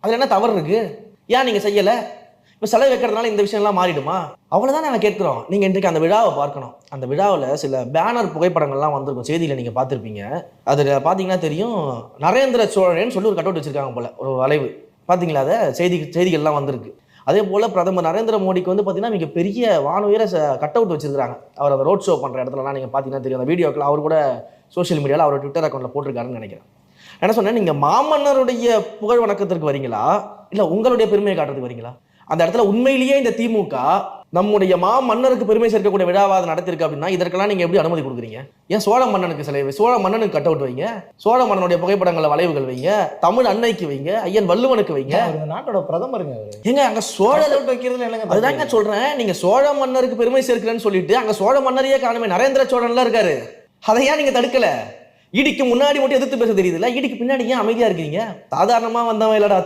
அதில் என்ன தவறு இருக்கு? ஏன் நீங்கள் செய்யலை? இப்போ செலவு வைக்கிறதுனால இந்த விஷயம்லாம் மாறிடுமா? அவ்வளோதான் நாங்கள் கேட்குறோம். நீங்கள் இன்றைக்கு அந்த விழாவை பார்க்கணும். அந்த விழாவில் சில பேனர் புகைப்படங்கள்லாம் வந்திருக்கும், செய்தியில் நீங்கள் பார்த்துருப்பீங்க. அதில் பார்த்தீங்கன்னா தெரியும், நரேந்திர சோழன் சொல்லி ஒரு கட் அவுட் வச்சிருக்காங்க போல, ஒரு வளைவு. பார்த்தீங்களா? அதை செய்திகள்லாம் வந்திருக்கு. அதே போல் பிரதமர் நரேந்திர மோடிக்கு வந்து பார்த்தீங்கன்னா மிகப்பெரிய வானுயர கட் அவுட் வச்சிருக்காங்க. அவர் அந்த ரோட் ஷோ பண்ணுற இடத்துலலாம் நீங்கள் பார்த்தீங்கன்னா தெரியும். அந்த வீடியோக்கள் அவர் கூட சோஷியல் மீடியாவில் அவரோட ட்விட்டர் அக்கௌண்ட்டில் போட்டிருக்காருன்னு நினைக்கிறேன். என்ன சொன்னேன், நீங்கள் மாமன்னருடைய புகழ் வணக்கத்திற்கு வரீங்களா, இல்லை உங்களுடைய பெருமையை காட்டுறதுக்கு வரீங்களா? அந்த இடத்துல உண்மையிலேயே இந்த திமுக நம்முடைய மன்னருக்கு பெருமை சேர்க்கக்கூடிய விழாவா நடத்திருக்கு அப்படின்னா இதற்கெல்லாம் நீங்க எப்படி அனுமதி கொடுக்குறீங்க? ஏன் சோழ மன்னனுக்கு சிலை, சோழ மன்னனுக்கு கட் அவுட் வைங்க, சோழ மன்னனுடைய புகைப்படங்களை வளைவுகள் வைங்க, தமிழ் அன்னைக்கு வைங்க, ஐயன் வள்ளுவனுக்கு வைங்க. நாட்டோட பிரதமருங்க ஏங்க அங்க சோழ வைக்கிறதுல என்னங்க? அதுதாங்க சொல்றேன், நீங்க சோழ மன்னருக்கு பெருமை சேர்க்கிறேன்னு சொல்லிட்டு அங்க சோழ மன்னரையே காணுமே, நரேந்திர சோழன்லாம் இருக்காரு. அதை ஏன் நீங்க தடுக்கல? ஈடிக்கு முன்னாடி மட்டும் எதிர்த்து பேச தெரியுதுல்ல, ஈடிக்கு பின்னாடி ஏன் அமைதியா இருக்கீங்க? சாதாரணமா வந்தவன் இல்லடா